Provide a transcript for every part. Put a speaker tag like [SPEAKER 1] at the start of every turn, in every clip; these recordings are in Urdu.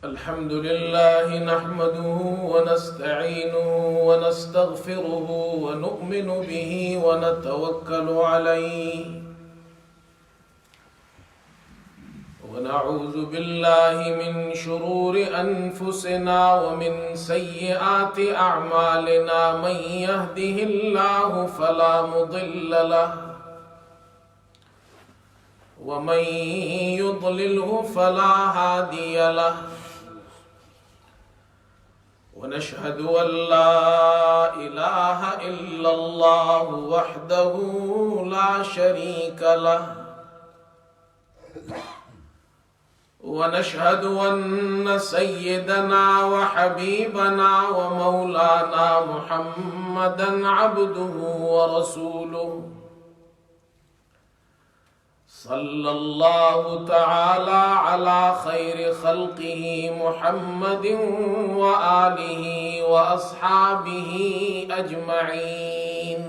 [SPEAKER 1] الحمد لله نحمده ونستعينه ونستغفره ونؤمن به ونتوكل عليه ونعوذ بالله من شرور أنفسنا ومن سيئات أعمالنا من يهده الله فلا مضل له ومن يضلله فلا هادي له ونشهد أن لا إله إلا الله وحده لا شريك له ونشهد أن سيدنا وحبيبنا ومولانا محمدا عبده ورسوله صلى الله تعالى على خير خلقه محمد وآله وأصحابه أجمعين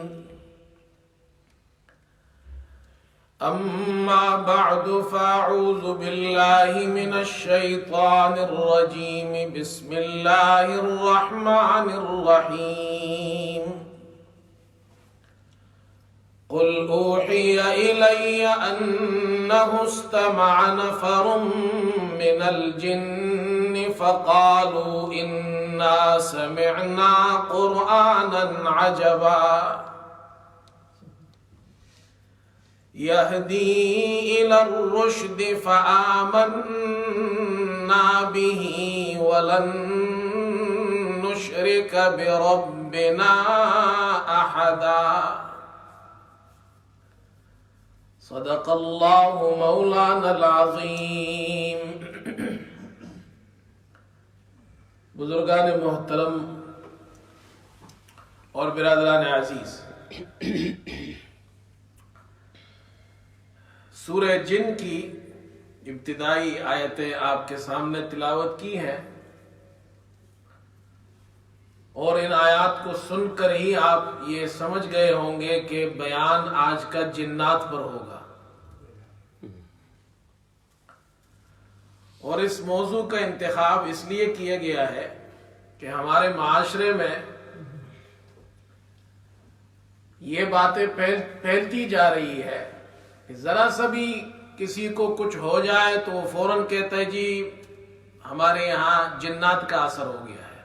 [SPEAKER 1] أما بعد فأعوذ بالله من الشيطان الرجيم بسم الله الرحمن الرحيم قل أوحي إلي أنه استمع نفر من الجن فقالوا إنا سمعنا قرآنا عجبا يهدي إلى الرشد فآمنا به ولن نشرك بربنا أحدا صدق الله مولانا العظیم۔ بزرگان محترم اور برادران عزیز، سورہ جن کی ابتدائی آیتیں آپ کے سامنے تلاوت کی ہیں، اور ان آیات کو سن کر ہی آپ یہ سمجھ گئے ہوں گے کہ بیان آج کا جنات پر ہوگا، اور اس موضوع کا انتخاب اس لیے کیا گیا ہے کہ ہمارے معاشرے میں یہ باتیں پھیلتی جا رہی ہے کہ ذرا سا بھی کسی کو کچھ ہو جائے تو وہ فوراً کہتا ہے جی ہمارے یہاں جنات کا اثر ہو گیا ہے،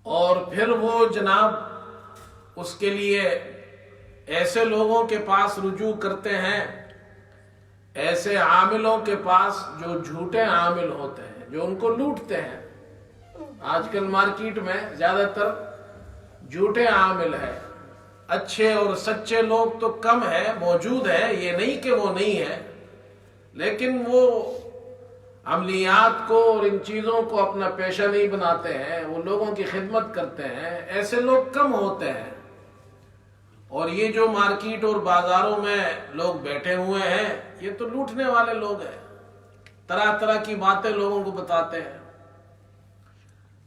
[SPEAKER 1] اور پھر وہ جناب اس کے لیے ایسے لوگوں کے پاس رجوع کرتے ہیں، ایسے عاملوں کے پاس جو جھوٹے عامل ہوتے ہیں، جو ان کو لوٹتے ہیں۔ آج کل مارکیٹ میں زیادہ تر جھوٹے عامل ہیں، اچھے اور سچے لوگ تو کم ہیں، موجود ہیں، یہ نہیں کہ وہ نہیں ہے، لیکن وہ عملیات کو اور ان چیزوں کو اپنا پیشہ نہیں بناتے ہیں، وہ لوگوں کی خدمت کرتے ہیں، ایسے لوگ کم ہوتے ہیں۔ اور یہ جو مارکیٹ اور بازاروں میں لوگ بیٹھے ہوئے ہیں، یہ تو لوٹنے والے لوگ ہیں، طرح طرح کی باتیں لوگوں کو بتاتے ہیں۔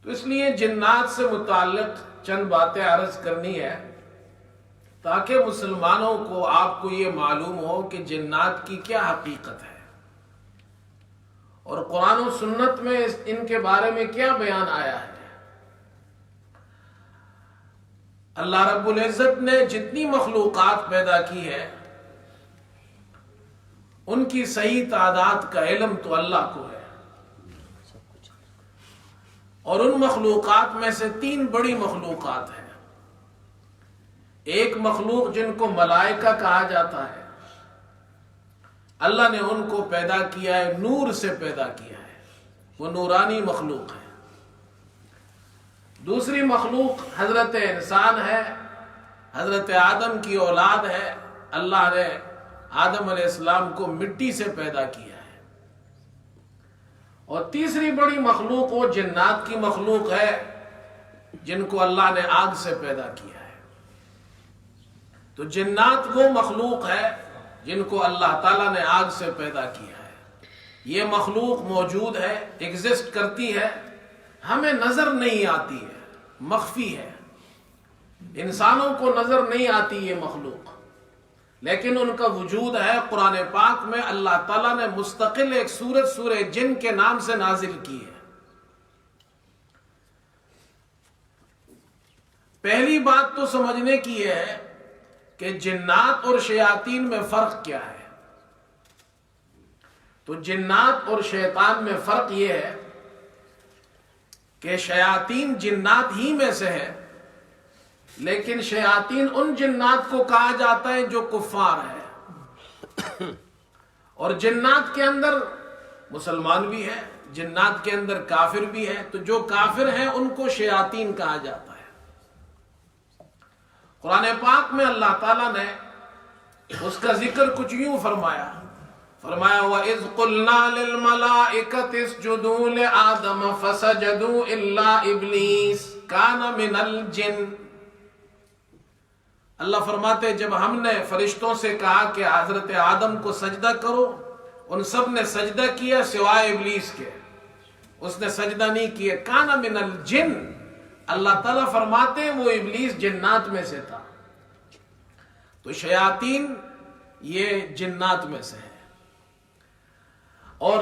[SPEAKER 1] تو اس لیے جنات سے متعلق چند باتیں عرض کرنی ہے تاکہ مسلمانوں کو، آپ کو یہ معلوم ہو کہ جنات کی کیا حقیقت ہے، اور قرآن و سنت میں ان کے بارے میں کیا بیان آیا ہے۔ اللہ رب العزت نے جتنی مخلوقات پیدا کی ہے ان کی صحیح تعداد کا علم تو اللہ کو ہے، اور ان مخلوقات میں سے 3 بڑی مخلوقات ہیں۔ ایک مخلوق جن کو ملائکہ کہا جاتا ہے، اللہ نے ان کو پیدا کیا ہے، نور سے پیدا کیا ہے، وہ نورانی مخلوق ہے۔ دوسری مخلوق حضرت انسان ہے، حضرت آدم کی اولاد ہے، اللہ نے آدم علیہ السلام کو مٹی سے پیدا کیا ہے۔ اور تیسری بڑی مخلوق وہ جنات کی مخلوق ہے جن کو اللہ نے آگ سے پیدا کیا ہے۔ تو جنات وہ مخلوق ہے جن کو اللہ تعالیٰ نے آگ سے پیدا کیا ہے۔ یہ مخلوق موجود ہے، ایگزسٹ کرتی ہے، ہمیں نظر نہیں آتی ہے، مخفی ہے، انسانوں کو نظر نہیں آتی یہ مخلوق، لیکن ان کا وجود ہے قرآن پاک میں اللہ تعالیٰ نے مستقل ایک سورت سورہ جن کے نام سے نازل کی ہے۔ پہلی بات تو سمجھنے کی ہے کہ جنات اور شیاطین میں فرق کیا ہے۔ تو جنات اور شیطان میں فرق یہ ہے کہ شیاطین جنات ہی میں سے ہے، لیکن شیاطین ان جنات کو کہا جاتا ہے جو کفار ہے، اور جنات کے اندر مسلمان بھی ہے، جنات کے اندر کافر بھی ہے، تو جو کافر ہیں ان کو شیاطین کہا جاتا ہے۔ قرآن پاک میں اللہ تعالیٰ نے اس کا ذکر کچھ یوں فرمایا وَإِذْ قُلْنَا لِلْمَلَائِكَةِ اسْجُدُوا لِآدَمَ فَسَجَدُوا إِلَّا إِبْلِيسَ كَانَ مِنَ الْجِنِّ۔ اللہ فرماتے ہیں جب ہم نے فرشتوں سے کہا کہ حضرت آدم کو سجدہ کرو، ان سب نے سجدہ کیا سوائے ابلیس کے، اس نے سجدہ نہیں کیا۔ کانا من الجن، اللہ تعالیٰ فرماتے ہیں وہ ابلیس جنات میں سے تھا۔ تو شیاطین یہ جنات میں سے ہے، اور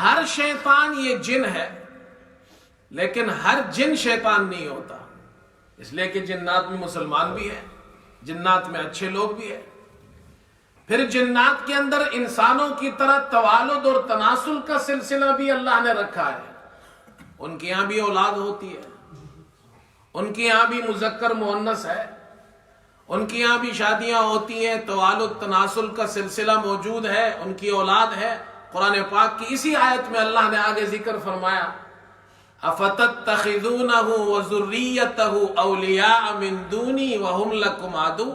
[SPEAKER 1] ہر شیطان یہ جن ہے، لیکن ہر جن شیطان نہیں ہوتا، اس لیے کہ جنات میں مسلمان بھی ہے، جنات میں اچھے لوگ بھی ہیں۔ پھر جنات کے اندر انسانوں کی طرح توالد اور تناسل کا سلسلہ بھی اللہ نے رکھا ہے، ان کے یہاں بھی اولاد ہوتی ہے، ان کے یہاں بھی مذکر مؤنث ہے، ان کے یہاں بھی شادیاں ہوتی ہیں، توالد تناسل کا سلسلہ موجود ہے، ان کی اولاد ہے۔ قرآن پاک کی اسی آیت میں اللہ نے آگے ذکر فرمایا اَفَتَتَّخِذُونَهُ وَذُرِّيَّتَهُ أَوْلِيَاءَ مِن دُونِي وَهُمْ لَكُمْ عَدُوٌّ،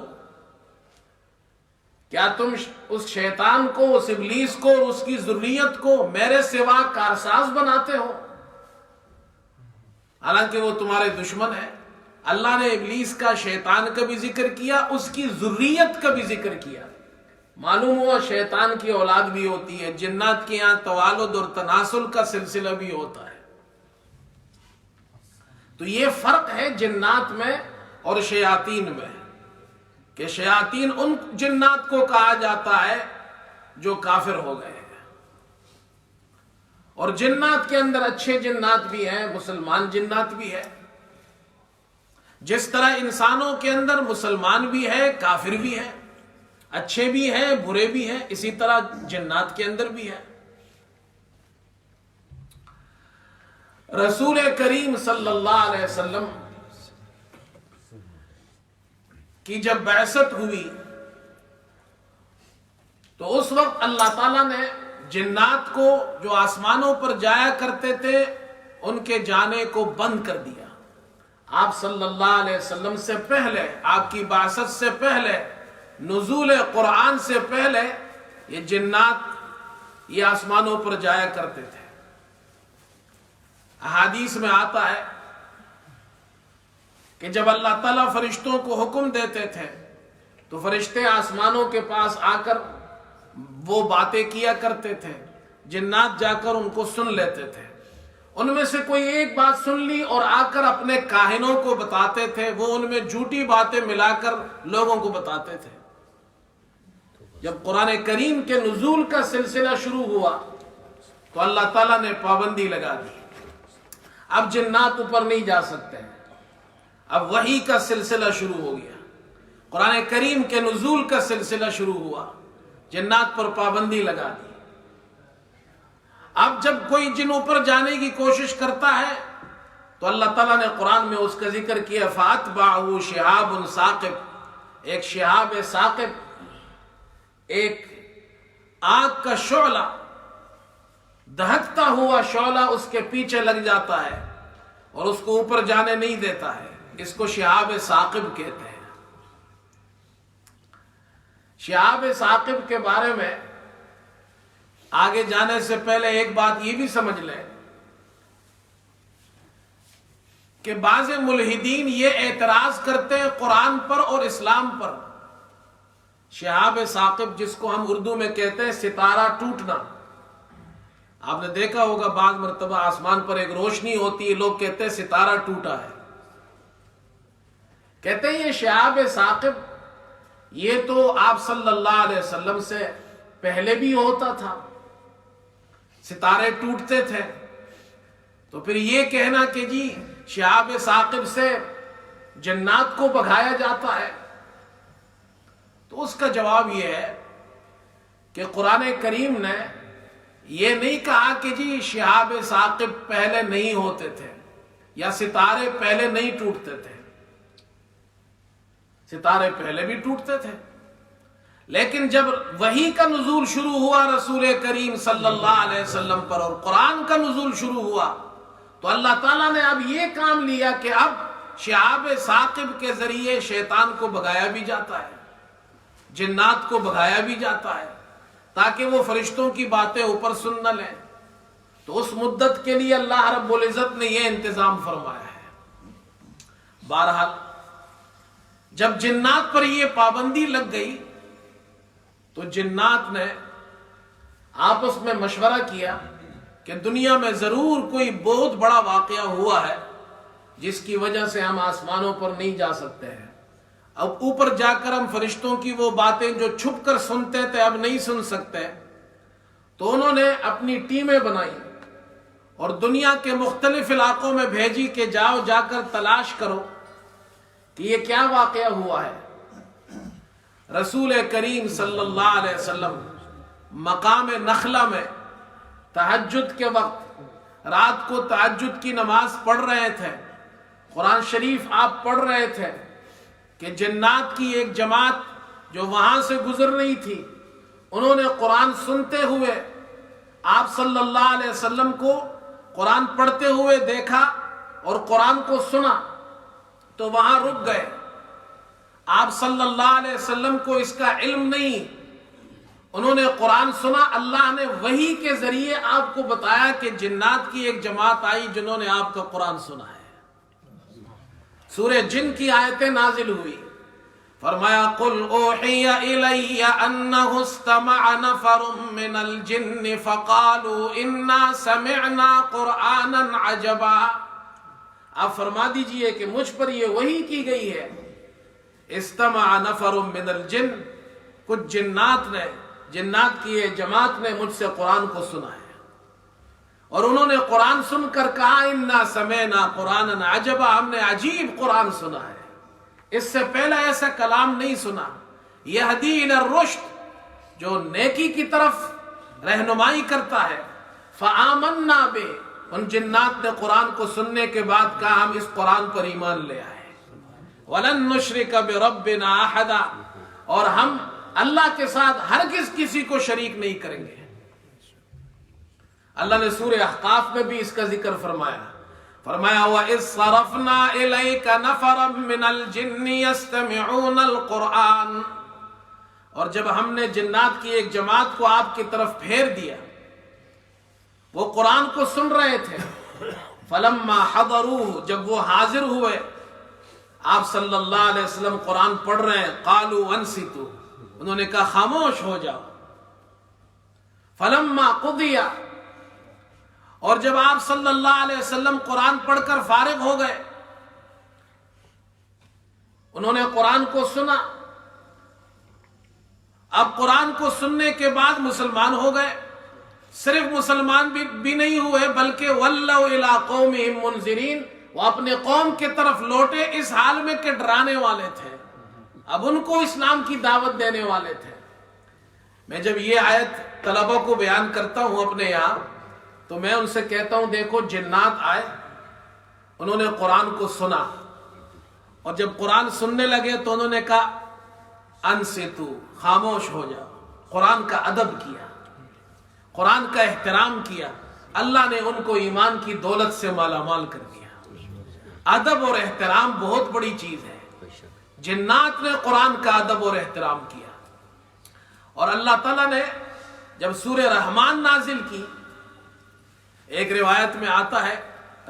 [SPEAKER 1] کیا تم اس شیطان کو، اس ابلیس کو، اس کی ذریت کو میرے سوا کارساز بناتے ہو، حالانکہ وہ تمہارے دشمن ہے۔ اللہ نے ابلیس کا، شیطان کا بھی ذکر کیا، اس کی ذریت کا بھی ذکر کیا۔ معلوم ہوا شیطان کی اولاد بھی ہوتی ہے، جنات کے یہاں توالد اور تناسل کا سلسلہ بھی ہوتا ہے۔ تو یہ فرق ہے جنات میں اور شیاطین میں، کہ شیاطین ان جنات کو کہا جاتا ہے جو کافر ہو گئے ہیں، اور جنات کے اندر اچھے جنات بھی ہیں، مسلمان جنات بھی ہے۔ جس طرح انسانوں کے اندر مسلمان بھی ہے، کافر بھی ہے، اچھے بھی ہیں، برے بھی ہیں، اسی طرح جنات کے اندر بھی ہے۔ رسول کریم صلی اللہ علیہ وسلم کی جب بعثت ہوئی تو اس وقت اللہ تعالیٰ نے جنات کو جو آسمانوں پر جایا کرتے تھے ان کے جانے کو بند کر دیا۔ آپ صلی اللہ علیہ وسلم سے پہلے، آپ کی بعثت سے پہلے، نزول قرآن سے پہلے یہ جنات یہ آسمانوں پر جایا کرتے تھے۔ احادیث میں آتا ہے کہ جب اللہ تعالیٰ فرشتوں کو حکم دیتے تھے تو فرشتے آسمانوں کے پاس آ کر وہ باتیں کیا کرتے تھے، جنات جا کر ان کو سن لیتے تھے۔ ان میں سے کوئی ایک بات سن لی اور آ کر اپنے کاہنوں کو بتاتے تھے، وہ ان میں جھوٹی باتیں ملا کر لوگوں کو بتاتے تھے۔ جب قرآن کریم کے نزول کا سلسلہ شروع ہوا تو اللہ تعالیٰ نے پابندی لگا دی، اب جنات اوپر نہیں جا سکتے ہیں، اب وحی کا سلسلہ شروع ہو گیا، قرآن کریم کے نزول کا سلسلہ شروع ہوا، جنات پر پابندی لگا دی۔ اب جب کوئی جن اوپر جانے کی کوشش کرتا ہے تو اللہ تعالیٰ نے قرآن میں اس کا ذکر کیا فَأَتْبَعُهُ شِهَابٌ ثَاقِبٌ، ایک شہاب ثاقب، ایک آگ کا شعلہ، دہکتا ہوا شعلہ اس کے پیچھے لگ جاتا ہے اور اس کو اوپر جانے نہیں دیتا ہے، اس کو شہاب ثاقب کہتے ہیں۔ شہاب ثاقب کے بارے میں آگے جانے سے پہلے ایک بات یہ بھی سمجھ لیں کہ بعض ملحدین یہ اعتراض کرتے ہیں قرآن پر اور اسلام پر۔ شہاب ثاقب جس کو ہم اردو میں کہتے ہیں ستارہ ٹوٹنا، آپ نے دیکھا ہوگا بعض مرتبہ آسمان پر ایک روشنی ہوتی ہے، لوگ کہتے ہیں ستارہ ٹوٹا ہے۔ کہتے ہیں یہ شہاب ثاقب یہ تو آپ صلی اللہ علیہ وسلم سے پہلے بھی ہوتا تھا، ستارے ٹوٹتے تھے، تو پھر یہ کہنا کہ جی شہاب ثاقب سے جنات کو بھگایا جاتا ہے، تو اس کا جواب یہ ہے کہ قرآن کریم نے یہ نہیں کہا کہ جی شہاب ثاقب پہلے نہیں ہوتے تھے یا ستارے پہلے نہیں ٹوٹتے تھے، ستارے پہلے بھی ٹوٹتے تھے، لیکن جب وحی کا نزول شروع ہوا رسول کریم صلی اللہ علیہ وسلم پر اور قرآن کا نزول شروع ہوا تو اللہ تعالیٰ نے اب یہ کام لیا کہ اب شہاب ثاقب کے ذریعے شیطان کو بھگایا بھی جاتا ہے، جنات کو بھگایا بھی جاتا ہے، تاکہ وہ فرشتوں کی باتیں اوپر سن نہ لیں۔ تو اس مدت کے لیے اللہ رب العزت نے یہ انتظام فرمایا ہے۔ بہرحال جب جنات پر یہ پابندی لگ گئی تو جنات نے آپس میں مشورہ کیا کہ دنیا میں ضرور کوئی بہت بڑا واقعہ ہوا ہے جس کی وجہ سے ہم آسمانوں پر نہیں جا سکتے ہیں، اب اوپر جا کر ہم فرشتوں کی وہ باتیں جو چھپ کر سنتے تھے اب نہیں سن سکتے۔ تو انہوں نے اپنی ٹیمیں بنائی اور دنیا کے مختلف علاقوں میں بھیجی کہ جاؤ جا کر تلاش کرو کہ یہ کیا واقعہ ہوا ہے۔ رسول کریم صلی اللہ علیہ وسلم مقام نخلہ میں تہجد کے وقت رات کو تہجد کی نماز پڑھ رہے تھے، قرآن شریف آپ پڑھ رہے تھے کہ جنات کی ایک جماعت جو وہاں سے گزر رہی تھی انہوں نے قرآن سنتے ہوئے آپ صلی اللہ علیہ وسلم کو قرآن پڑھتے ہوئے دیکھا اور قرآن کو سنا تو وہاں رک گئے۔ آپ صلی اللہ علیہ وسلم کو اس کا علم نہیں، انہوں نے قرآن سنا، اللہ نے وحی کے ذریعے آپ کو بتایا کہ جنات کی ایک جماعت آئی جنہوں نے آپ کا قرآن سنا ہے۔ سورہ جن کی آیتیں نازل ہوئی، فرمایا قل اوحی الی انہ استمع نفر من الجن فقالوا انا سمعنا قرآنا عجبا۔ آپ فرما دیجئے کہ مجھ پر یہ وحی کی گئی ہے، استمع نفر من الجن، کچھ جنات کی ایک جماعت نے مجھ سے قرآن کو سنا ہے، اور انہوں نے قرآن سن کر کہا انا سمعنا قرآنا عجبا، ہم نے عجیب قرآن سنا ہے، اس سے پہلا ایسا کلام نہیں سنا۔ یہدی الی الرشد، جو نیکی کی طرف رہنمائی کرتا ہے، فآمنا بہ، ان جنات نے قرآن کو سننے کے بعد کہا ہم اس قرآن پر ایمان لے آئے، وَلَن نُشْرِكَ بِرَبِّنَا أَحَدًا، اور ہم اللہ کے ساتھ ہرگز کسی کو شریک نہیں کریں گے۔ اللہ نے سورہ احقاف میں بھی اس کا ذکر فرمایا، وَإِذْ صَرَفْنَا إِلَيْكَ نَفَرًا مِّنَ الْجِنِّ يَسْتَمِعُونَ الْقُرْآنَ، اور جب ہم نے جنات کی ایک جماعت کو آپ کی طرف پھیر دیا، وہ قرآن کو سن رہے تھے، فَلَمَّا حَضَرُوهُ، جب وہ حاضر ہوئے، آپ صلی اللہ علیہ وسلم قرآن پڑھ رہے ہیں، قَالُوا أَنصِتُوا، انہوں نے کہا خاموش ہو جاؤ۔ فَلَمَّا قُضِيَ، اور جب آپ صلی اللہ علیہ وسلم قرآن پڑھ کر فارغ ہو گئے، انہوں نے قرآن کو سنا، اب قرآن کو سننے کے بعد مسلمان ہو گئے، صرف مسلمان بھی نہیں ہوئے بلکہ وَلَّوْا إِلَىٰ قَوْمِهِمْ مُنذِرِينَ، وہ اپنے قوم کے طرف لوٹے اس حال میں کہ ڈرانے والے تھے، اب ان کو اسلام کی دعوت دینے والے تھے۔ میں جب یہ آیت طلبہ کو بیان کرتا ہوں اپنے یہاں تو میں ان سے کہتا ہوں دیکھو جنات آئے، انہوں نے قرآن کو سنا، اور جب قرآن سننے لگے تو انہوں نے کہا انصتو، خاموش ہو جاؤ، قرآن کا ادب کیا، قرآن کا احترام کیا، اللہ نے ان کو ایمان کی دولت سے مالا مال کر دیا۔ ادب اور احترام بہت بڑی چیز ہے، جنات نے قرآن کا ادب اور احترام کیا۔ اور اللہ تعالیٰ نے جب سورہ رحمان نازل کی، ایک روایت میں آتا ہے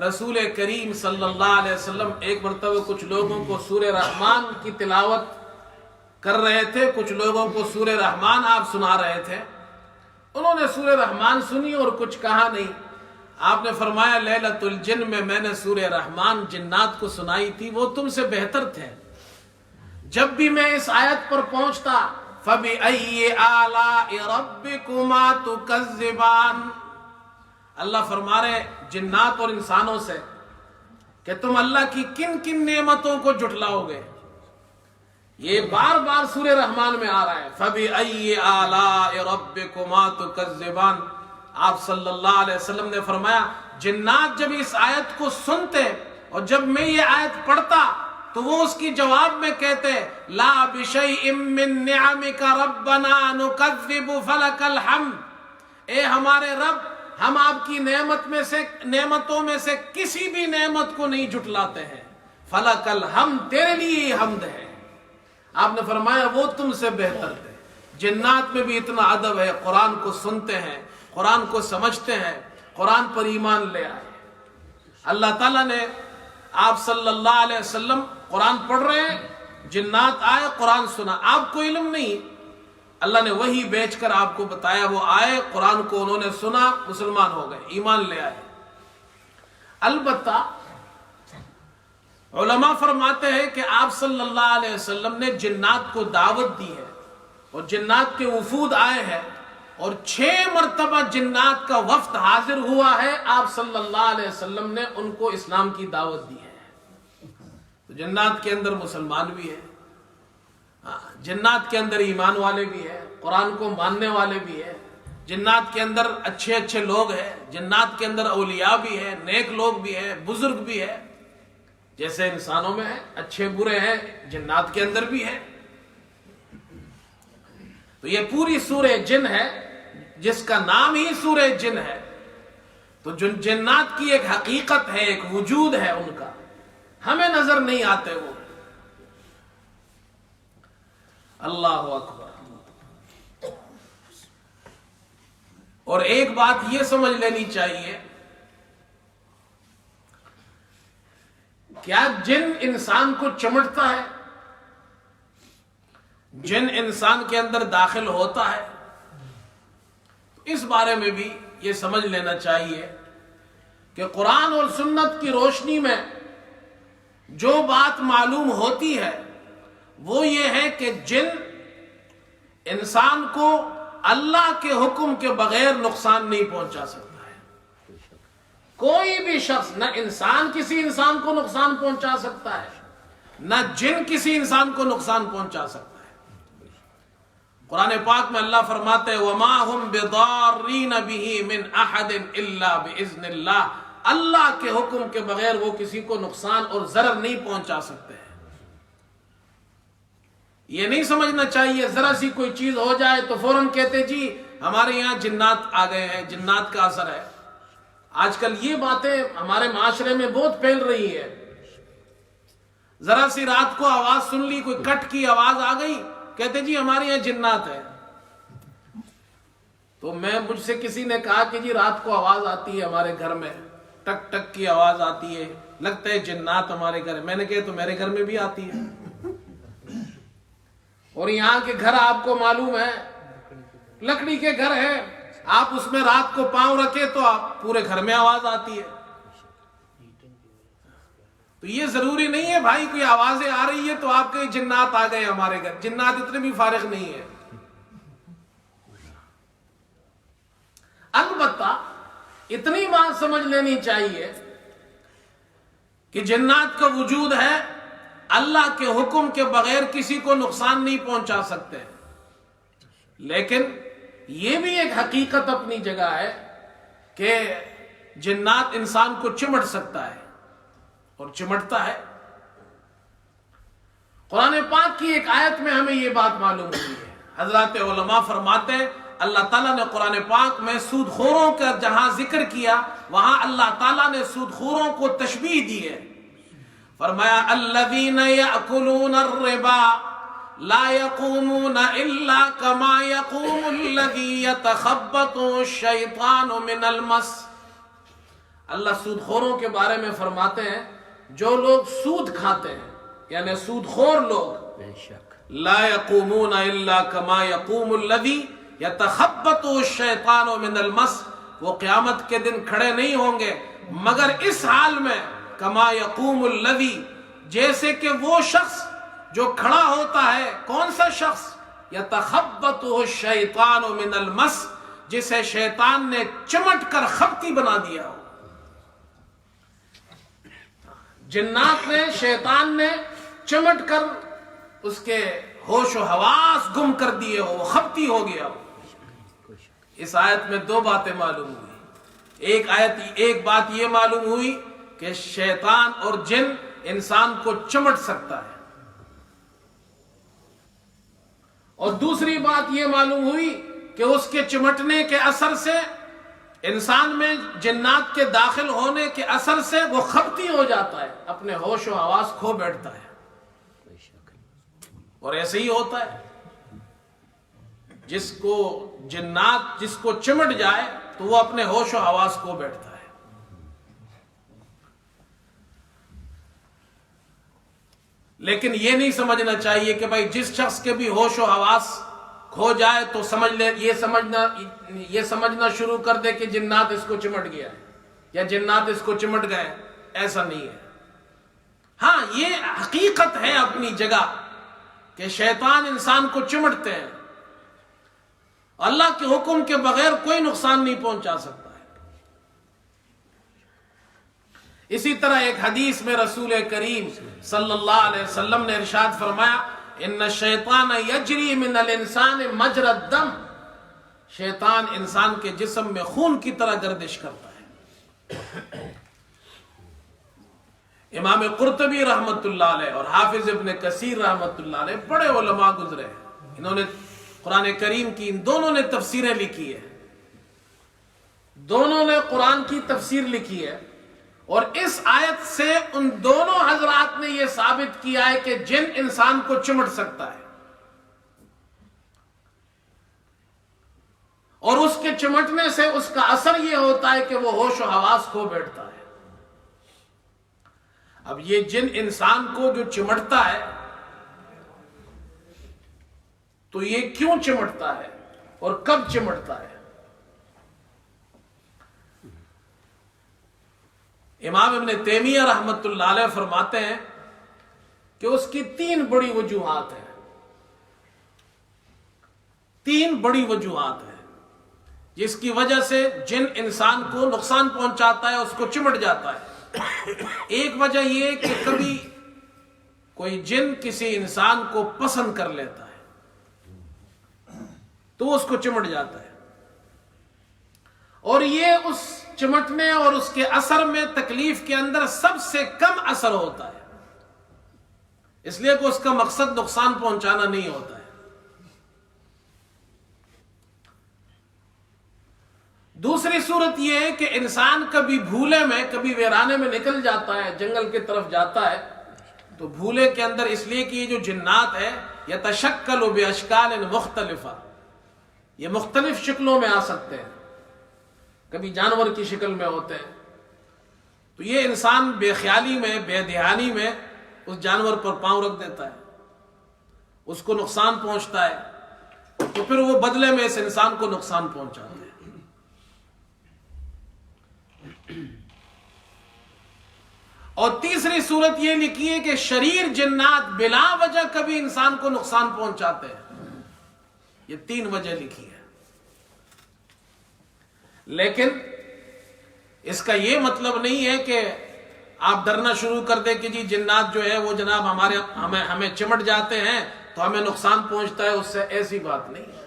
[SPEAKER 1] رسول کریم صلی اللہ علیہ وسلم ایک مرتبہ کچھ لوگوں کو سورہ رحمان کی تلاوت کر رہے تھے، کچھ لوگوں کو سورہ رحمان آپ سنا رہے تھے، انہوں نے سورہ رحمان سنی اور کچھ کہا نہیں۔ آپ نے فرمایا لیلۃ الجن میں نے سورہ رحمان جنات کو سنائی تھی، وہ تم سے بہتر تھے، جب بھی میں اس آیت پر پہنچتا فَبِأَيِّ آلَاءِ رَبِّكُمَا تُكَذِّبَانِ، اللہ فرما رہے جنات اور انسانوں سے کہ تم اللہ کی کن کن نعمتوں کو جھٹلاؤ گے. یہ بار بار سورہ رحمان میں آ رہا ہے فَبِأَيِّ آلَاءِ رَبِّكُمَا تُكَذِّبَانِ. آپ صلی اللہ علیہ وسلم نے فرمایا جنات جب اس آیت کو سنتے اور جب میں یہ آیت پڑھتا تو وہ اس کی جواب میں کہتے لا بشیء من نعمک ربنا نکذب فلک الحمد، اے ہمارے رب ہم آپ کی نعمتوں میں سے کسی بھی نعمت کو نہیں جھٹلاتے ہیں، فلک الحمد، تیرے لیے ہی حمد ہے. آپ نے فرمایا وہ تم سے بہتر تھے. جنات میں بھی اتنا ادب ہے، قرآن کو سنتے ہیں، قرآن کو سمجھتے ہیں، قرآن پر ایمان لے آئے. اللہ تعالیٰ نے آپ صلی اللہ علیہ وسلم قرآن پڑھ رہے ہیں، جنات آئے قرآن سنا، آپ کو علم نہیں، اللہ نے وہی بیچ کر آپ کو بتایا، وہ آئے قرآن کو انہوں نے سنا، مسلمان ہو گئے، ایمان لے آئے. البتہ علماء فرماتے ہیں کہ آپ صلی اللہ علیہ وسلم نے جنات کو دعوت دی ہے اور جنات کے وفود آئے ہیں اور 6 مرتبہ جنات کا وفد حاضر ہوا ہے، آپ صلی اللہ علیہ وسلم نے ان کو اسلام کی دعوت دی ہے. تو جنات کے اندر مسلمان بھی ہے، جنات کے اندر ایمان والے بھی ہیں، قرآن کو ماننے والے بھی ہیں، جنات کے اندر اچھے اچھے لوگ ہیں، جنات کے اندر اولیاء بھی ہیں، نیک لوگ بھی ہیں، بزرگ بھی ہیں. جیسے انسانوں میں ہیں اچھے برے ہیں، جنات کے اندر بھی ہیں. تو یہ پوری سورہ جن ہے جس کا نام ہی سورہ جن ہے. تو جنات کی ایک حقیقت ہے، ایک وجود ہے ان کا، ہمیں نظر نہیں آتے وہ. اللہ اکبر. اور ایک بات یہ سمجھ لینی چاہیے، کیا جن انسان کو چمٹتا ہے، جن انسان کے اندر داخل ہوتا ہے، اس بارے میں بھی یہ سمجھ لینا چاہیے کہ قرآن اور سنت کی روشنی میں جو بات معلوم ہوتی ہے وہ یہ ہے کہ جن انسان کو اللہ کے حکم کے بغیر نقصان نہیں پہنچا سکتا ہے. کوئی بھی شخص، نہ انسان کسی انسان کو نقصان پہنچا سکتا ہے، نہ جن کسی انسان کو نقصان پہنچا سکتا ہے. قرآن پاک میں اللہ فرماتے ہیں وَمَا هُمْ بِضَارِّينَ بِهِ مِنْ أَحَدٍ إِلَّا بِإِذْنِ اللَّهِ، اللہ کے حکم کے بغیر وہ کسی کو نقصان اور ضرر نہیں پہنچا سکتے ہیں. یہ نہیں سمجھنا چاہیے ذرا سی کوئی چیز ہو جائے تو فوراً کہتے جی ہمارے یہاں جنات آ گئے ہیں، جنات کا اثر ہے. آج کل یہ باتیں ہمارے معاشرے میں بہت پھیل رہی ہے. ذرا سی رات کو آواز سن لی، کوئی کٹ کی آواز آ گئی، کہتے جی ہمارے یہاں جنات ہے. تو مجھ سے کسی نے کہا کہ جی رات کو آواز آتی ہے ہمارے گھر میں، ٹک ٹک کی آواز آتی ہے، لگتا ہے جنات ہمارے گھر. میں نے کہا تو میرے گھر میں بھی آتی ہے. اور یہاں کے گھر آپ کو معلوم ہے لکڑی کے گھر ہے، آپ اس میں رات کو پاؤں رکھے تو آپ پورے گھر میں آواز آتی ہے. تو یہ ضروری نہیں ہے بھائی کوئی آوازیں آ رہی ہے تو آپ کے جنات آ گئے ہمارے گھر. جنات اتنے بھی فارغ نہیں ہے. البتہ اتنی بات سمجھ لینی چاہیے کہ جنات کا وجود ہے، اللہ کے حکم کے بغیر کسی کو نقصان نہیں پہنچا سکتے. لیکن یہ بھی ایک حقیقت اپنی جگہ ہے کہ جنات انسان کو چمٹ سکتا ہے اور چمٹتا ہے. قرآن پاک کی ایک آیت میں ہمیں یہ بات معلوم ہوئی ہے. حضرات علماء فرماتے ہیں اللہ تعالیٰ نے قرآن پاک میں سود خوروں کا جہاں ذکر کیا وہاں اللہ تعالیٰ نے سود خوروں کو تشبیہ دی ہے. فرمایا الذین یأکلون الربا لا یقومون الا کما یقوم الذی یتخبطہ الشیطان من المس. اللہ سود خوروں کے بارے میں فرماتے ہیں جو لوگ سود کھاتے ہیں یعنی سود خور لوگ، لا یقومون الا کما یقوم الذی یتخبطہ الشیطان من المس، وہ قیامت کے دن کھڑے نہیں ہوں گے مگر اس حال میں کما یقوم الذی، جیسے کہ وہ شخص جو کھڑا ہوتا ہے کون سا شخص؟ یتخبطہ الشیطان من المس، جسے شیطان نے چمٹ کر خبتی بنا دیا ہو. جنات نے، شیطان نے چمٹ کر اس کے ہوش و حواس گم کر دیے ہو، وہ خبتی ہو گیا ہو. اس آیت میں دو باتیں معلوم ہوئی. ایک بات یہ معلوم ہوئی کہ شیطان اور جن انسان کو چمٹ سکتا ہے، اور دوسری بات یہ معلوم ہوئی کہ اس کے چمٹنے کے اثر سے، انسان میں جنات کے داخل ہونے کے اثر سے وہ خبتی ہو جاتا ہے، اپنے ہوش و حواس کھو بیٹھتا ہے. اور ایسے ہی ہوتا ہے، جس کو جنات جس کو چمٹ جائے تو وہ اپنے ہوش و حواس کھو بیٹھتا ہے. لیکن یہ نہیں سمجھنا چاہیے کہ بھائی جس شخص کے بھی ہوش و حواس کھو جائے تو سمجھ لے، یہ سمجھنا شروع کر دے کہ جنات اس کو چمٹ گیا ہے یا جنات اس کو چمٹ گئے. ایسا نہیں ہے. ہاں، یہ حقیقت ہے اپنی جگہ کہ شیطان انسان کو چمٹتے ہیں. اللہ کے حکم کے بغیر کوئی نقصان نہیں پہنچا سکتا ہے. اسی طرح ایک حدیث میں رسول کریم صلی اللہ علیہ وسلم نے ارشاد فرمایا، ان الشیطان یجری من الانسان مجرى الدم، شیطان انسان کے جسم میں خون کی طرح گردش کرتا ہے. امام قرطبی رحمت اللہ علیہ اور حافظ ابن کثیر رحمت اللہ علیہ بڑے علماء گزرے ہیں. انہوں نے قرآن کریم کی، ان دونوں نے تفسیریں لکھی ہیں، دونوں نے قرآن کی تفسیر لکھی ہے، اور اس آیت سے ان دونوں حضرات نے یہ ثابت کیا ہے کہ جن انسان کو چمٹ سکتا ہے، اور اس کے چمٹنے سے اس کا اثر یہ ہوتا ہے کہ وہ ہوش و حواس کھو بیٹھتا ہے. اب یہ جن انسان کو جو چمٹتا ہے تو یہ کیوں چمٹتا ہے اور کب چمٹتا ہے؟ امام ابن تیمیہ رحمت اللہ علیہ فرماتے ہیں کہ اس کی تین بڑی وجوہات ہیں. تین بڑی وجوہات ہیں جس کی وجہ سے جن انسان کو نقصان پہنچاتا ہے، اس کو چمٹ جاتا ہے. ایک وجہ یہ کہ کبھی کوئی جن کسی انسان کو پسند کر لیتا ہے تو اس کو چمٹ جاتا ہے، اور یہ اس چمٹنے اور اس کے اثر میں تکلیف کے اندر سب سے کم اثر ہوتا ہے، اس لیے کہ اس کا مقصد نقصان پہنچانا نہیں ہوتا ہے. دوسری صورت یہ ہے کہ انسان کبھی بھولے میں، کبھی ویرانے میں نکل جاتا ہے، جنگل کی طرف جاتا ہے، تو بھولے کے اندر، اس لیے کہ یہ جو جنات ہے یتشکل باشکال مختلفہ، یہ مختلف شکلوں میں آ سکتے ہیں، کبھی جانور کی شکل میں ہوتے ہیں، تو یہ انسان بے خیالی میں، بے دھیانی میں اس جانور پر پاؤں رکھ دیتا ہے، اس کو نقصان پہنچتا ہے، تو پھر وہ بدلے میں اس انسان کو نقصان پہنچاتا ہے. اور تیسری صورت یہ لکھی ہے کہ شریر جنات بلا وجہ کبھی انسان کو نقصان پہنچاتے ہیں. یہ تین وجہ لکھی ہے. لیکن اس کا یہ مطلب نہیں ہے کہ آپ ڈرنا شروع کر دیں کہ جی جنات جو ہے وہ جناب ہمیں چمٹ جاتے ہیں تو ہمیں نقصان پہنچتا ہے اس سے. ایسی بات نہیں ہے.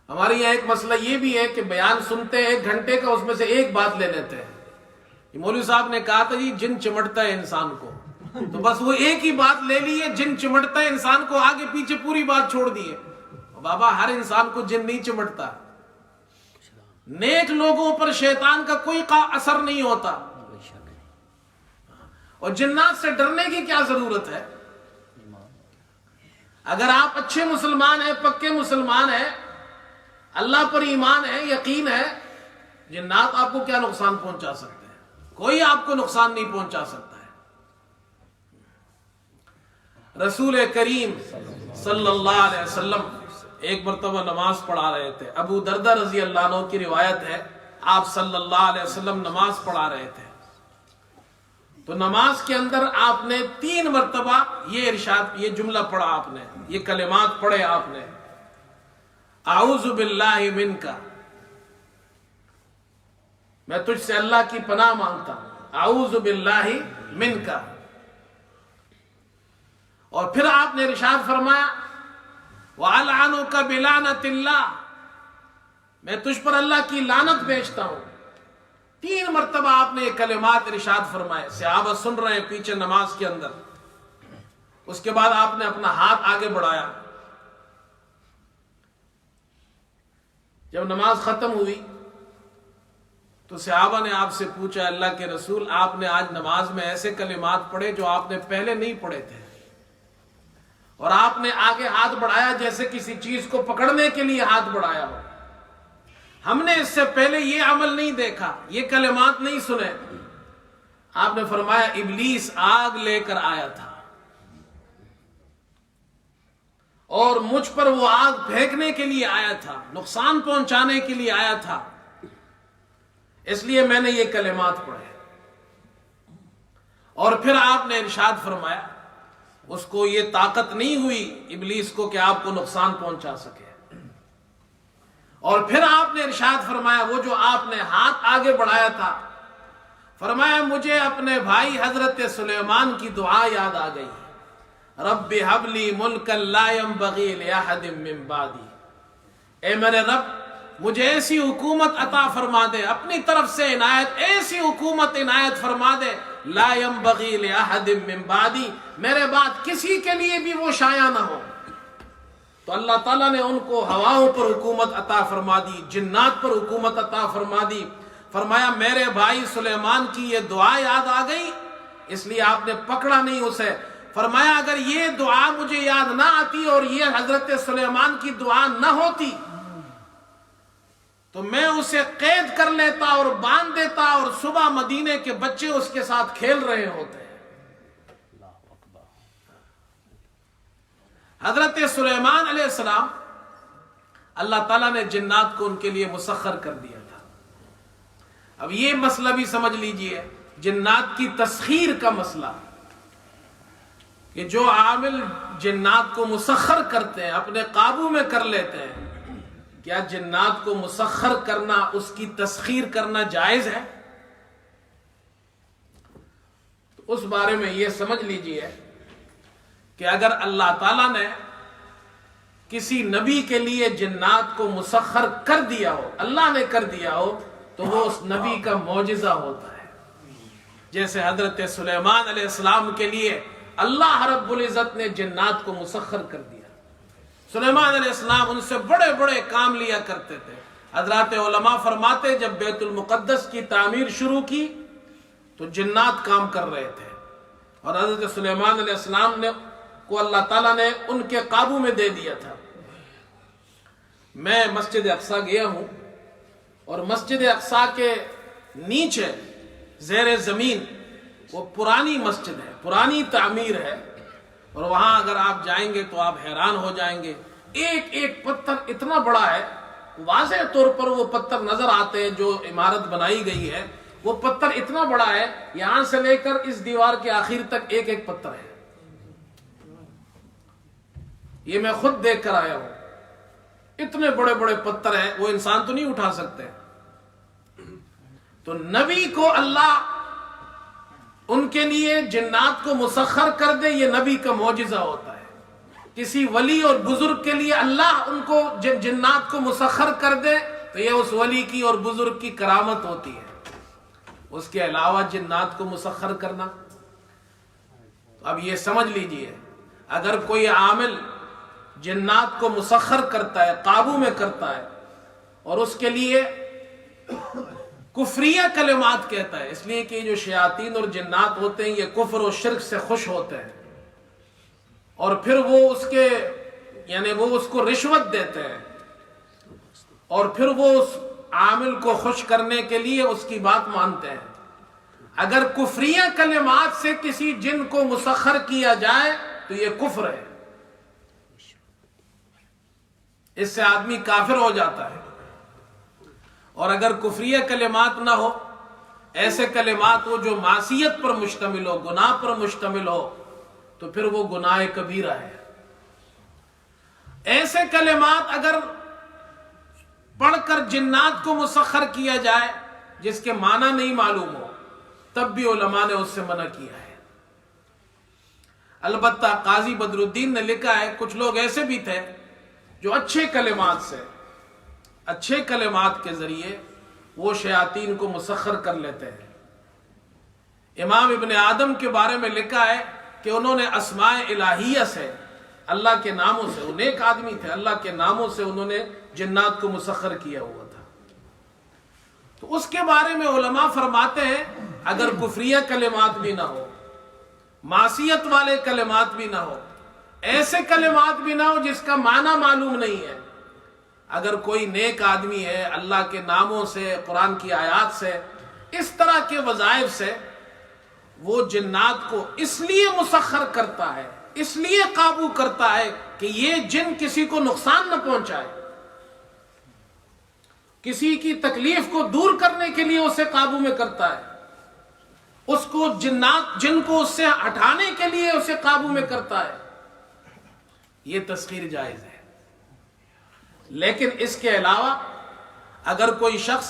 [SPEAKER 1] ہمارے یہاں ایک مسئلہ یہ بھی ہے کہ بیان سنتے ہیں 1 گھنٹے کا، اس میں سے ایک بات لے لیتے ہیں. یہ مولوی صاحب نے کہا تھا جی جن چمٹتا ہے انسان کو، تو بس وہ ایک ہی بات لے لی ہے، جن چمٹتا ہے انسان کو، آگے پیچھے پوری بات چھوڑ دی ہے. بابا ہر انسان کو جن نہیں چمٹتا. نیک لوگوں پر شیطان کا کوئی اثر نہیں ہوتا، اور جنات سے ڈرنے کی کیا ضرورت ہے؟ اگر آپ اچھے مسلمان ہیں، پکے مسلمان ہیں، اللہ پر ایمان ہے، یقین ہے، جنات آپ کو کیا نقصان پہنچا سکتے ہیں؟ کوئی آپ کو نقصان نہیں پہنچا سکتا ہے. رسول کریم صلی اللہ علیہ وسلم ایک مرتبہ نماز پڑھا رہے تھے. ابو دردہ رضی اللہ عنہ کی روایت ہے، آپ صلی اللہ علیہ وسلم نماز پڑھا رہے تھے تو نماز کے اندر آپ نے 3 مرتبہ یہ ارشاد، یہ جملہ پڑھا آپ نے، یہ کلمات پڑھے آپ نے، اعوذ باللہ منک، میں تجھ سے اللہ کی پناہ مانگتا ہوں، اعوذ باللہ منک۔ اور پھر آپ نے ارشاد فرمایا وَأَلْعَنُكَ بِلَعْنَةِ اللَّهِ، میں تجھ پر اللہ کی لعنت بھیجتا ہوں۔ 3 مرتبہ آپ نے یہ کلمات ارشاد فرمائے، صحابہ سن رہے ہیں پیچھے نماز کے اندر۔ اس کے بعد آپ نے اپنا ہاتھ آگے بڑھایا، جب نماز ختم ہوئی تو صحابہ نے آپ سے پوچھا اللہ کے رسول، آپ نے آج نماز میں ایسے کلمات پڑھے جو آپ نے پہلے نہیں پڑھے تھے، اور آپ نے آگے ہاتھ بڑھایا جیسے کسی چیز کو پکڑنے کے لیے ہاتھ بڑھایا ہو، ہم نے اس سے پہلے یہ عمل نہیں دیکھا، یہ کلمات نہیں سنے۔ آپ نے فرمایا ابلیس آگ لے کر آیا تھا اور مجھ پر وہ آگ پھینکنے کے لیے آیا تھا، نقصان پہنچانے کے لیے آیا تھا، اس لیے میں نے یہ کلمات پڑھے۔ اور پھر آپ نے ارشاد فرمایا اس کو یہ طاقت نہیں ہوئی ابلیس کو کہ آپ کو نقصان پہنچا سکے۔ اور پھر آپ نے ارشاد فرمایا وہ جو آپ نے ہاتھ آگے بڑھایا تھا، فرمایا مجھے اپنے بھائی حضرت سلیمان کی دعا یاد آ گئی، رب ہب لی ملکا لا ينبغی لأحد من بعدی، اے میرے رب مجھے ایسی حکومت عطا فرما دے، اپنی طرف سے عنایت، ایسی حکومت عنایت فرما دے، لا ينبغی لأحد من بعدی، میرے بعد کسی کے لیے بھی وہ شایع نہ ہو۔ تو اللہ تعالیٰ نے ان کو ہواؤں پر حکومت عطا فرما دی، جنات پر حکومت عطا فرما دی۔ فرمایا میرے بھائی سلیمان کی یہ دعا یاد آ گئی، اس لیے آپ نے پکڑا نہیں اسے۔ فرمایا اگر یہ دعا مجھے یاد نہ آتی اور یہ حضرت سلیمان کی دعا نہ ہوتی تو میں اسے قید کر لیتا اور باندھ دیتا، اور صبح مدینے کے بچے اس کے ساتھ کھیل رہے ہوتے۔ حضرت سلیمان علیہ السلام اللہ تعالیٰ نے جنات کو ان کے لیے مسخر کر دیا تھا۔ اب یہ مسئلہ بھی سمجھ لیجئے، جنات کی تسخیر کا مسئلہ، کہ جو عامل جنات کو مسخر کرتے ہیں، اپنے قابو میں کر لیتے ہیں، کیا جنات کو مسخر کرنا، اس کی تسخیر کرنا جائز ہے؟ تو اس بارے میں یہ سمجھ لیجئے کہ اگر اللہ تعالیٰ نے کسی نبی کے لیے جنات کو مسخر کر دیا ہو، اللہ نے کر دیا ہو، تو وہ اس نبی کا معجزہ ہوتا ہے۔ جیسے حضرت سلیمان علیہ السلام کے لیے اللہ رب العزت نے جنات کو مسخر کر دیا۔ سلیمان علیہ السلام ان سے بڑے بڑے کام لیا کرتے تھے۔ حضرات علماء فرماتے جب بیت المقدس کی تعمیر شروع کی تو جنات کام کر رہے تھے، اور حضرت سلیمان علیہ السلام نے کو اللہ تعالیٰ نے ان کے قابو میں دے دیا تھا۔ میں مسجد اقصی گیا ہوں، اور مسجد اقصی کے نیچے زیر زمین وہ پرانی مسجد ہے، پرانی تعمیر ہے، اور وہاں اگر آپ جائیں گے تو آپ حیران ہو جائیں گے، ایک ایک پتھر اتنا بڑا ہے، واضح طور پر وہ پتھر نظر آتے ہیں جو عمارت بنائی گئی ہے، وہ پتھر اتنا بڑا ہے، یہاں سے لے کر اس دیوار کے آخر تک ایک ایک پتھر ہے۔ یہ میں خود دیکھ کر آیا ہوں، اتنے بڑے بڑے پتھر ہیں، وہ انسان تو نہیں اٹھا سکتے۔ تو نبی کو اللہ ان کے لیے جنات کو مسخر کر دے، یہ نبی کا معجزہ ہوتا ہے۔ کسی ولی اور بزرگ کے لیے اللہ ان کو جنات کو مسخر کر دے تو یہ اس ولی کی اور بزرگ کی کرامت ہوتی ہے۔ اس کے علاوہ جنات کو مسخر کرنا، اب یہ سمجھ لیجئے، اگر کوئی عامل جنات کو مسخر کرتا ہے، قابو میں کرتا ہے، اور اس کے لیے کفریہ کلمات کہتا ہے، اس لیے کہ جو شیاطین اور جنات ہوتے ہیں یہ کفر و شرک سے خوش ہوتے ہیں، اور پھر وہ اس کے وہ اس کو رشوت دیتے ہیں، اور پھر وہ اس عامل کو خوش کرنے کے لیے اس کی بات مانتے ہیں۔ اگر کفریہ کلمات سے کسی جن کو مسخر کیا جائے تو یہ کفر ہے، اس سے آدمی کافر ہو جاتا ہے۔ اور اگر کفریہ کلمات نہ ہو ایسے کلمات ہو جو معصیت پر مشتمل ہو، گناہ پر مشتمل ہو، تو پھر وہ گناہ کبیرہ ہے۔ ایسے کلمات اگر پڑھ کر جنات کو مسخر کیا جائے جس کے معنی نہیں معلوم ہو، تب بھی علماء نے اس سے منع کیا ہے۔ البتہ قاضی بدر الدین نے لکھا ہے کچھ لوگ ایسے بھی تھے جو اچھے کلمات کے ذریعے وہ شیاطین کو مسخر کر لیتے ہیں۔ امام ابن آدم کے بارے میں لکھا ہے کہ انہوں نے اسماء الہیہ سے، اللہ کے ناموں سے، وہ نیک آدمی تھے، اللہ کے ناموں سے انہوں نے جنات کو مسخر کیا ہوا تھا۔ تو اس کے بارے میں علماء فرماتے ہیں اگر کفریہ کلمات بھی نہ ہو، معصیت والے کلمات بھی نہ ہو، ایسے کلمات بھی نہ ہو جس کا معنی معلوم نہیں ہے، اگر کوئی نیک آدمی ہے اللہ کے ناموں سے، قرآن کی آیات سے، اس طرح کے وظائف سے وہ جنات کو اس لیے مسخر کرتا ہے، اس لیے قابو کرتا ہے کہ یہ جن کسی کو نقصان نہ پہنچائے، کسی کی تکلیف کو دور کرنے کے لیے اسے قابو میں کرتا ہے، اس کو جن کو اس سے ہٹانے کے لیے اسے قابو میں کرتا ہے، یہ تسخیر جائز ہے۔ لیکن اس کے علاوہ اگر کوئی شخص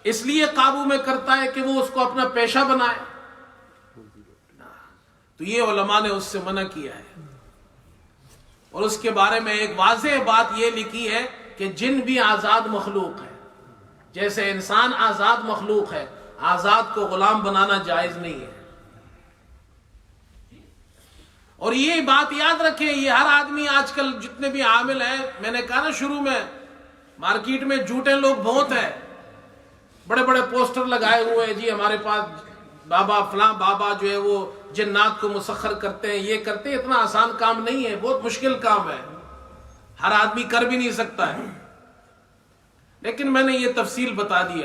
[SPEAKER 1] اس لیے قابو میں کرتا ہے کہ وہ اس کو اپنا پیشہ بنائے، تو یہ علماء نے اس سے منع کیا ہے۔ اور اس کے بارے میں ایک واضح بات یہ لکھی ہے کہ جن بھی آزاد مخلوق ہے، جیسے انسان آزاد مخلوق ہے، آزاد کو غلام بنانا جائز نہیں ہے۔ اور یہ بات یاد رکھیں، یہ ہر آدمی آج کل جتنے بھی عامل ہیں، میں نے کہا نا شروع میں، مارکیٹ میں جھوٹے لوگ بہت ہیں، بڑے بڑے پوسٹر لگائے ہوئے ہیں، جی ہمارے پاس بابا فلاں بابا جو ہے وہ جنات کو مسخر کرتے ہیں، یہ کرتے ہیں۔ اتنا آسان کام نہیں ہے، بہت مشکل کام ہے، ہر آدمی کر بھی نہیں سکتا ہے۔ لیکن میں نے یہ تفصیل بتا دی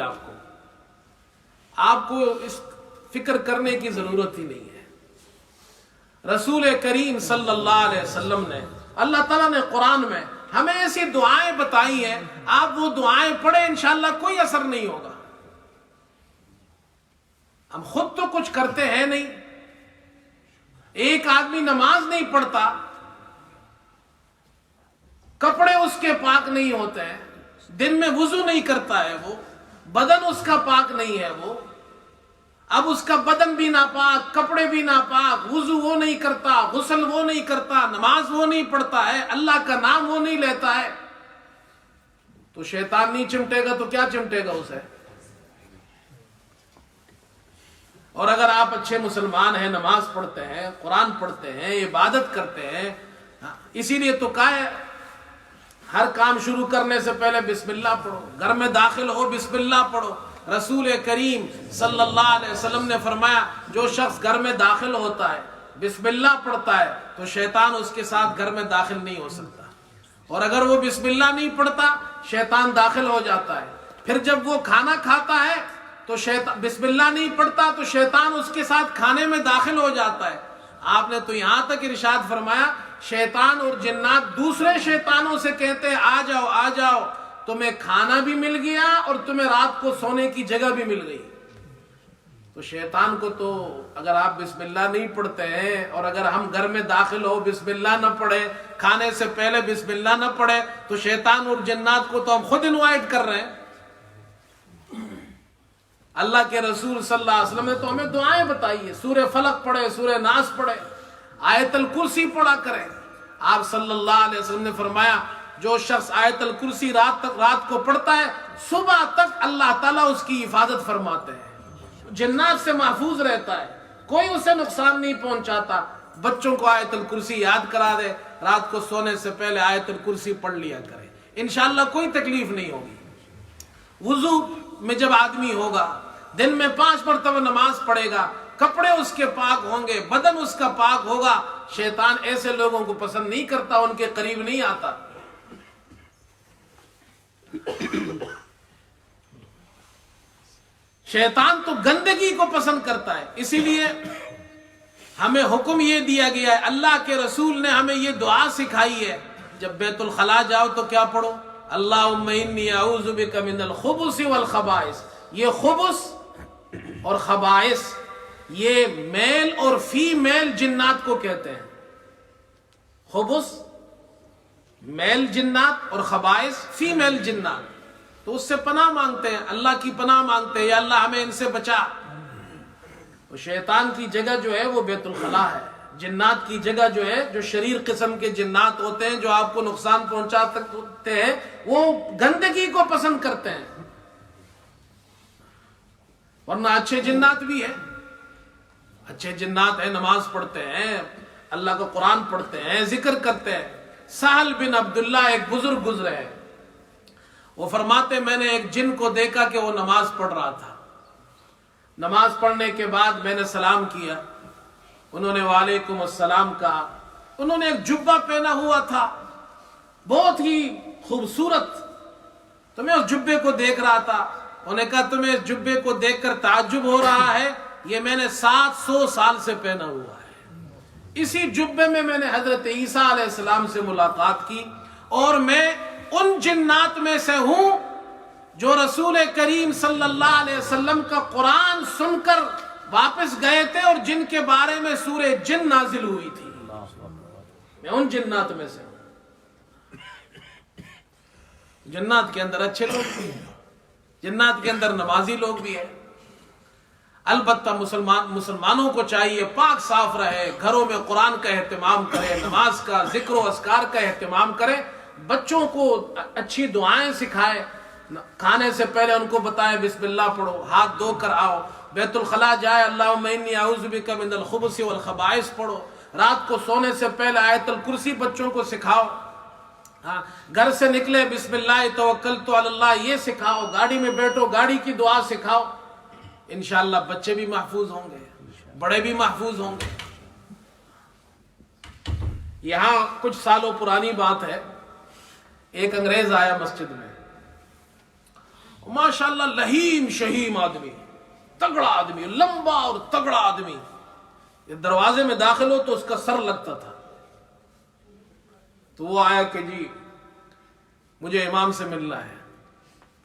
[SPEAKER 1] آپ کو اس فکر کرنے کی ضرورت ہی نہیں ہے۔ رسول کریم صلی اللہ علیہ وسلم نے، اللہ تعالیٰ نے قرآن میں ہمیں ایسی دعائیں بتائی ہیں، آپ وہ دعائیں پڑھیں، انشاءاللہ کوئی اثر نہیں ہوگا۔ ہم خود تو کچھ کرتے ہیں نہیں، ایک آدمی نماز نہیں پڑھتا، کپڑے اس کے پاک نہیں ہوتے ہیں، دن میں وضو نہیں کرتا ہے، وہ بدن اس کا پاک نہیں ہے، وہ اب اس کا بدن بھی ناپاک، کپڑے بھی ناپاک، وضو وہ نہیں کرتا، غسل وہ نہیں کرتا، نماز وہ نہیں پڑھتا ہے، اللہ کا نام وہ نہیں لیتا ہے، تو شیطان نہیں چمٹے گا تو کیا چمٹے گا اسے؟ اور اگر آپ اچھے مسلمان ہیں، نماز پڑھتے ہیں، قرآن پڑھتے ہیں، عبادت کرتے ہیں، اسی لیے تو کہا ہے ہر کام شروع کرنے سے پہلے بسم اللہ پڑھو، گھر میں داخل ہو بسم اللہ پڑھو۔ رسول کریم صلی اللہ علیہ وسلم نے فرمایا جو شخص گھر میں داخل ہوتا ہے بسم اللہ پڑھتا ہے تو شیطان اس کے ساتھ گھر میں داخل نہیں ہو سکتا، اور اگر وہ بسم اللہ نہیں پڑھتا شیطان داخل ہو جاتا ہے۔ پھر جب وہ کھانا کھاتا ہے تو شیطان بسم اللہ نہیں پڑھتا تو شیطان اس کے ساتھ کھانے میں داخل ہو جاتا ہے۔ آپ نے تو یہاں تک ارشاد فرمایا شیطان اور جنات دوسرے شیطانوں سے کہتے ہیں آ جاؤ آ جاؤ، تمہیں کھانا بھی مل گیا اور تمہیں رات کو سونے کی جگہ بھی مل گئی۔ تو شیطان کو تو اگر آپ بسم اللہ نہیں پڑھتے ہیں، اور اگر ہم گھر میں داخل ہو بسم اللہ نہ پڑھے، کھانے سے پہلے بسم اللہ نہ پڑھے، تو شیطان اور جنات کو تو ہم خود انوائٹ کر رہے ہیں۔ اللہ کے رسول صلی اللہ علیہ وسلم نے تو ہمیں دعائیں بتائی ہے، سورہ فلق پڑھے، سورہ ناس پڑھے، آیت الکرسی پڑھا کریں۔ آپ صلی اللہ علیہ وسلم نے فرمایا جو شخص آیت الکرسی رات کو پڑھتا ہے صبح تک اللہ تعالیٰ اس کی حفاظت فرماتے ہیں، جنات سے محفوظ رہتا ہے، کوئی اسے نقصان نہیں پہنچاتا۔ بچوں کو آیت الکرسی یاد کرا دے، رات کو سونے سے پہلے آیت الکرسی پڑھ لیا کرے، انشاءاللہ کوئی تکلیف نہیں ہوگی۔ وضو میں جب آدمی ہوگا، دن میں 5 مرتبہ نماز پڑھے گا، کپڑے اس کے پاک ہوں گے، بدن اس کا پاک ہوگا، شیطان ایسے لوگوں کو پسند نہیں کرتا، ان کے قریب نہیں آتا۔ شیطان تو گندگی کو پسند کرتا ہے، اسی لیے ہمیں حکم یہ دیا گیا ہے، اللہ کے رسول نے ہمیں یہ دعا سکھائی ہے، جب بیت الخلاء جاؤ تو کیا پڑھو؟ اللہم انی اعوذ بک من الخبث والخبائث۔ یہ خبث اور خبائث یہ میل اور فی میل جنات کو کہتے ہیں. خبث میل جنات اور خبائث فی میل جنات. تو اس سے پناہ مانگتے ہیں, اللہ کی پناہ مانگتے ہیں, یا اللہ ہمیں ان سے بچا. وہ شیطان کی جگہ جو ہے وہ بیت الخلا ہے. جنات کی جگہ جو ہے, جو شریر قسم کے جنات ہوتے ہیں جو آپ کو نقصان پہنچا سکتے ہیں, وہ گندگی کو پسند کرتے ہیں. ورنہ اچھے جنات بھی ہیں, اچھے جنات ہیں, نماز پڑھتے ہیں, اللہ کا قرآن پڑھتے ہیں, ذکر کرتے ہیں. سہل بن عبداللہ ایک بزرگ گزرے ہیں, وہ فرماتے میں نے ایک جن کو دیکھا کہ وہ نماز پڑھ رہا تھا. نماز پڑھنے کے بعد میں نے سلام کیا, انہوں نے وعلیکم السلام کہا. انہوں نے ایک جبہ پہنا ہوا تھا بہت ہی خوبصورت, تو میں اس جبے کو دیکھ رہا تھا. انہوں نے کہا تمہیں اس جبے کو دیکھ کر تعجب ہو رہا ہے, یہ میں نے 700 سال سے پہنا ہوا ہے. اسی جبے میں نے حضرت عیسیٰ علیہ السلام سے ملاقات کی, اور میں ان جنات میں سے ہوں جو رسول کریم صلی اللہ علیہ وسلم کا قرآن سن کر واپس گئے تھے, اور جن کے بارے میں سورہ جن نازل ہوئی تھی. میں ان جنات میں سے ہوں. جنات کے اندر اچھے لوگ بھی ہیں, جنات کے اندر نمازی لوگ بھی ہیں. البتہ مسلمانوں کو چاہیے پاک صاف رہے, گھروں میں قرآن کا اہتمام کرے, نماز کا, ذکر و اذکار کا اہتمام کرے, بچوں کو اچھی دعائیں سکھائے, کھانے سے پہلے ان کو بتائے بسم اللہ پڑھو, ہاتھ دھو کر آؤ, بیت الخلا جائے اللہم انی اعوذ بک من الخبث والخبائث پڑھو, رات کو سونے سے پہلے آیت الکرسی بچوں کو سکھاؤ, ہاں گھر سے نکلے بسم اللہ توکلت علی اللہ یہ سکھاؤ, گاڑی میں بیٹھو گاڑی کی دعا سکھاؤ. انشاءاللہ بچے بھی محفوظ ہوں گے, بڑے بھی محفوظ ہوں گے. یہاں کچھ سالوں پرانی بات ہے, ایک انگریز آیا مسجد میں, ماشاءاللہ لہیم شہیم آدمی, تگڑا آدمی, لمبا اور تگڑا آدمی. یہ دروازے میں داخل ہو تو اس کا سر لگتا تھا. تو وہ آیا کہ جی مجھے امام سے ملنا ہے.